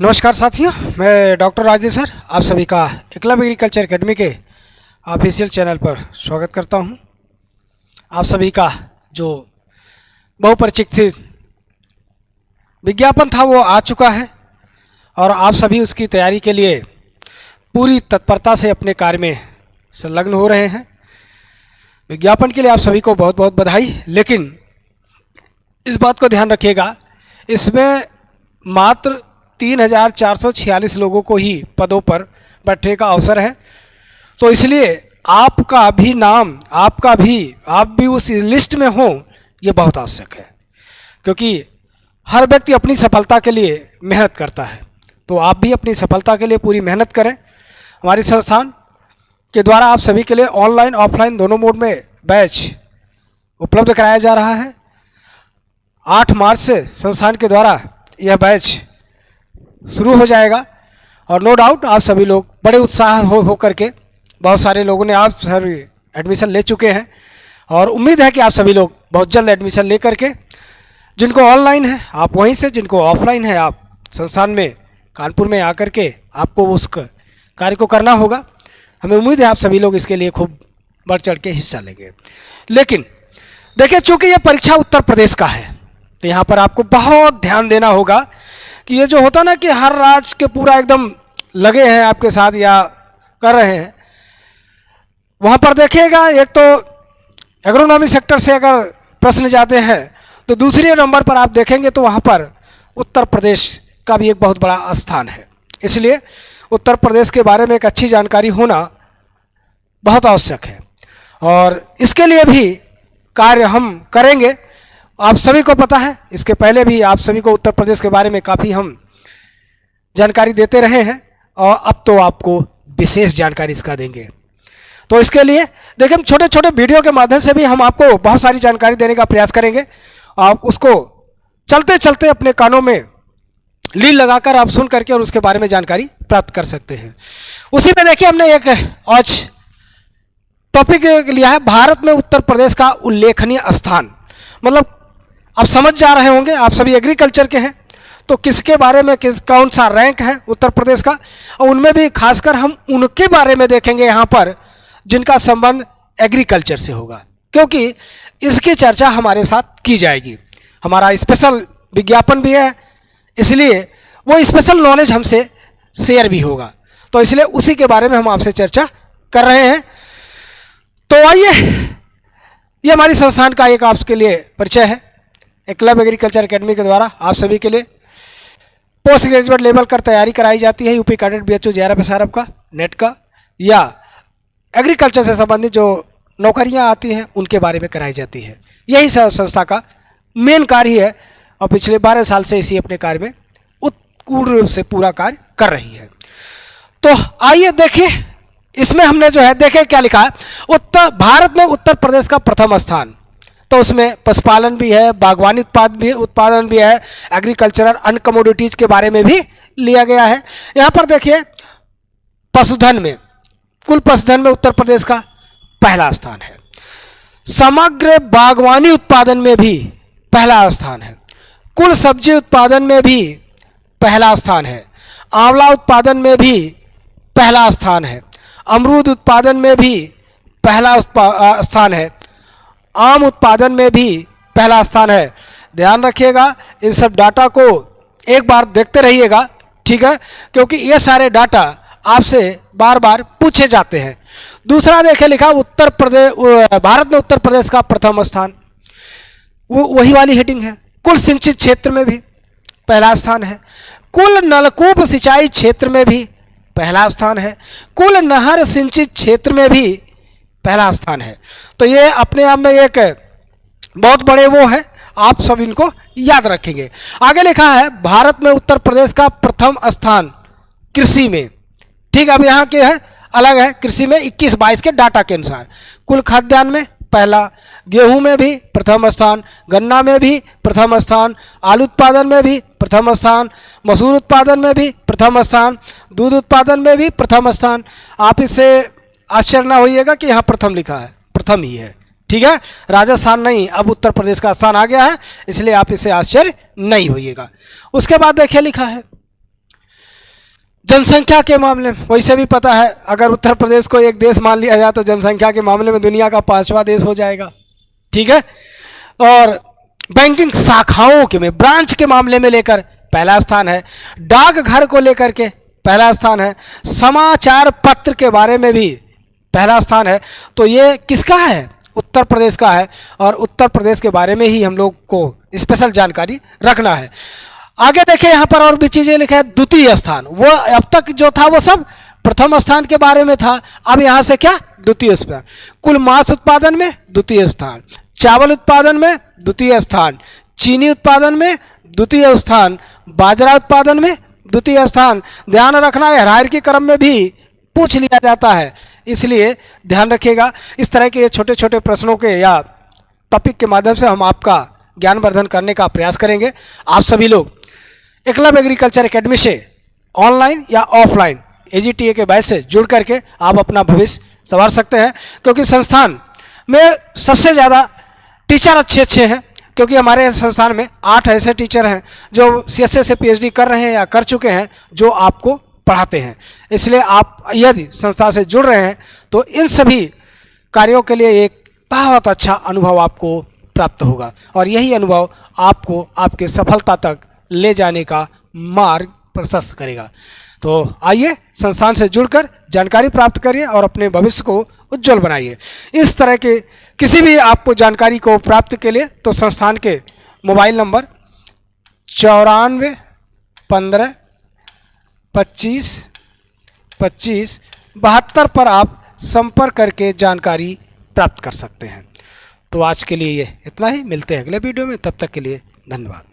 नमस्कार साथियों, मैं डॉक्टर राजेश सर आप सभी का एकलव्य एग्रीकल्चर एकेडमी के ऑफिशियल चैनल पर स्वागत करता हूं। आप सभी का जो बहुपरिचित विज्ञापन था वो आ चुका है और आप सभी उसकी तैयारी के लिए पूरी तत्परता से अपने कार्य में संलग्न हो रहे हैं। विज्ञापन के लिए आप सभी को बहुत बहुत बधाई। लेकिन इस बात को ध्यान रखिएगा, इसमें मात्र 3,446 लोगों को ही पदों पर बैठने का अवसर है। तो इसलिए आपका भी नाम, आप भी उस लिस्ट में हो, ये बहुत आवश्यक है, क्योंकि हर व्यक्ति अपनी सफलता के लिए मेहनत करता है। तो आप भी अपनी सफलता के लिए पूरी मेहनत करें। हमारी संस्थान के द्वारा आप सभी के लिए ऑनलाइन ऑफलाइन दोनों मोड में बैच उपलब्ध कराया जा रहा है। 8 मार्च से संस्थान के द्वारा यह बैच शुरू हो जाएगा और नो डाउट आप सभी लोग बड़े उत्साह हो करके, बहुत सारे लोगों ने आप सभी एडमिशन ले चुके हैं और उम्मीद है कि आप सभी लोग बहुत जल्द एडमिशन ले करके, जिनको ऑनलाइन है आप वहीं से, जिनको ऑफलाइन है आप संस्थान में कानपुर में आकर के आपको उस कार्य को करना होगा। हमें उम्मीद है आप सभी लोग इसके लिए खूब बढ़ चढ़ के हिस्सा लेंगे। लेकिन देखिए, चूँकि ये परीक्षा उत्तर प्रदेश का है तो यहाँ पर आपको बहुत ध्यान देना होगा कि ये जो होता ना कि हर राज्य के पूरा एकदम लगे हैं आपके साथ या कर रहे हैं, वहाँ पर देखिएगा, एक तो एग्रोनॉमी सेक्टर से अगर प्रश्न जाते हैं तो दूसरे नंबर पर आप देखेंगे तो वहाँ पर उत्तर प्रदेश का भी एक बहुत बड़ा स्थान है। इसलिए उत्तर प्रदेश के बारे में एक अच्छी जानकारी होना बहुत आवश्यक है और इसके लिए भी कार्य हम करेंगे। आप सभी को पता है, इसके पहले भी आप सभी को उत्तर प्रदेश के बारे में काफ़ी हम जानकारी देते रहे हैं और अब तो आपको विशेष जानकारी इसका देंगे। तो इसके लिए देखिए, हम छोटे छोटे वीडियो के माध्यम से भी हम आपको बहुत सारी जानकारी देने का प्रयास करेंगे। आप उसको चलते चलते अपने कानों में लीड लगाकर आप सुन करके और उसके बारे में जानकारी प्राप्त कर सकते हैं। उसी में देखिए, हमने एक आज टॉपिक लिया है, भारत में उत्तर प्रदेश का उल्लेखनीय स्थान। मतलब आप समझ जा रहे होंगे, आप सभी एग्रीकल्चर के हैं तो किसके बारे में कौन सा रैंक है उत्तर प्रदेश का, और उनमें भी खासकर हम उनके बारे में देखेंगे यहाँ पर जिनका संबंध एग्रीकल्चर से होगा, क्योंकि इसकी चर्चा हमारे साथ की जाएगी। हमारा स्पेशल विज्ञापन भी है, इसलिए वो स्पेशल नॉलेज हमसे शेयर भी होगा। तो इसलिए उसी के बारे में हम आपसे चर्चा कर रहे हैं। तो आइए, ये हमारी संस्थान का एक आपके लिए परिचय है। एकलव्य एग्रीकल्चर एकेडमी के द्वारा आप सभी के लिए पोस्ट ग्रेजुएट लेवल कर तैयारी कराई जाती है। UP cadet BHO JRF SRF का, नेट का, या एग्रीकल्चर से संबंधित जो नौकरियां आती हैं उनके बारे में कराई जाती है। यही संस्था का मेन कार्य है और पिछले 12 साल से इसी अपने कार्य में उत्कृष्ट रूप से पूरा कार्य कर रही है। तो आइए देखिए, इसमें हमने जो है देखे क्या लिखा है, भारत में उत्तर प्रदेश का प्रथम स्थान। तो उसमें पशुपालन भी है, बागवानी उत्पादन भी है, एग्रीकल्चरल अन्य कमोडिटीज के बारे में भी लिया गया है। यहाँ पर देखिए, पशुधन में, कुल पशुधन में उत्तर प्रदेश का पहला स्थान है। समग्र बागवानी उत्पादन में भी पहला स्थान है। कुल सब्जी उत्पादन में भी पहला स्थान है। आंवला उत्पादन में भी पहला स्थान है। अमरूद उत्पादन में भी पहला स्थान है। आम उत्पादन में भी पहला स्थान है। ध्यान रखिएगा, इन सब डाटा को एक बार देखते रहिएगा, ठीक है, क्योंकि ये सारे डाटा आपसे बार बार पूछे जाते हैं। दूसरा देखिए लिखा, उत्तर प्रदेश, भारत में उत्तर प्रदेश का प्रथम स्थान, वही वाली हेडिंग है। कुल सिंचित क्षेत्र में भी पहला स्थान है। कुल नलकूप सिंचाई क्षेत्र में भी पहला स्थान है। कुल नहर सिंचित क्षेत्र में भी पहला स्थान है। तो ये अपने आप में एक बहुत बड़े वो है, आप सब इनको याद रखेंगे। आगे लिखा है, भारत में उत्तर प्रदेश का प्रथम स्थान कृषि में, ठीक है। अब यहाँ के है अलग है, कृषि में 21-22 के डाटा के अनुसार। कुल खाद्यान्न में पहला, गेहूं में भी प्रथम स्थान, गन्ना में भी प्रथम स्थान, आलू उत्पादन में भी प्रथम स्थान, मसूर उत्पादन में भी प्रथम स्थान, दूध उत्पादन में भी प्रथम स्थान। आप इससे आश्चर्य ना होइएगा कि यहाँ प्रथम लिखा है, प्रथम ही है, ठीक है, राजस्थान नहीं, अब उत्तर प्रदेश का स्थान आ गया है, इसलिए आप इससे आश्चर्य नहीं होइएगा। उसके बाद देखिए लिखा है, जनसंख्या के मामले में वैसे भी पता है, अगर उत्तर प्रदेश को एक देश मान लिया जाए तो जनसंख्या के मामले में दुनिया का 5वां देश हो जाएगा। ठीक है। और बैंकिंग शाखाओं के में, ब्रांच के मामले में लेकर पहला स्थान है। डाकघर को लेकर के पहला स्थान है। समाचार पत्र के बारे में भी पहला स्थान है। तो ये किसका है? उत्तर प्रदेश का है। और उत्तर प्रदेश के बारे में ही हम लोग को स्पेशल जानकारी रखना है। आगे देखें, यहाँ पर और भी चीज़ें लिखा है। द्वितीय स्थान, वो अब तक जो था वो सब प्रथम स्थान के बारे में था, अब यहाँ से क्या? द्वितीय स्थान। कुल मांस उत्पादन में द्वितीय स्थान, चावल उत्पादन में द्वितीय स्थान, चीनी उत्पादन में द्वितीय स्थान, बाजरा उत्पादन में द्वितीय स्थान। ध्यान रखना है, हायरार्की क्रम में भी पूछ लिया जाता है, इसलिए ध्यान रखिएगा। इस तरह के छोटे छोटे प्रश्नों के या टॉपिक के माध्यम से हम आपका ज्ञानवर्धन करने का प्रयास करेंगे। आप सभी लोग एकलव्य एग्रीकल्चर एकेडमी से ऑनलाइन या ऑफलाइन AGTA के बैच से जुड़ करके आप अपना भविष्य संवार सकते हैं, क्योंकि संस्थान में सबसे ज़्यादा टीचर अच्छे हैं। क्योंकि हमारे संस्थान में 8 ऐसे टीचर हैं जो CSA से PhD कर रहे हैं या कर चुके हैं, जो आपको पढ़ाते हैं। इसलिए आप यदि संस्था से जुड़ रहे हैं तो इन सभी कार्यों के लिए एक बहुत अच्छा अनुभव आपको प्राप्त होगा, और यही अनुभव आपको आपके सफलता तक ले जाने का मार्ग प्रशस्त करेगा। तो आइए संस्थान से जुड़कर जानकारी प्राप्त करिए और अपने भविष्य को उज्जवल बनाइए। इस तरह के किसी भी आपको जानकारी को प्राप्त के लिए तो संस्थान के मोबाइल नंबर 94 15 25 25 72 पर आप संपर्क करके जानकारी प्राप्त कर सकते हैं। तो आज के लिए ये इतना ही, मिलते हैं अगले वीडियो में, तब तक के लिए धन्यवाद।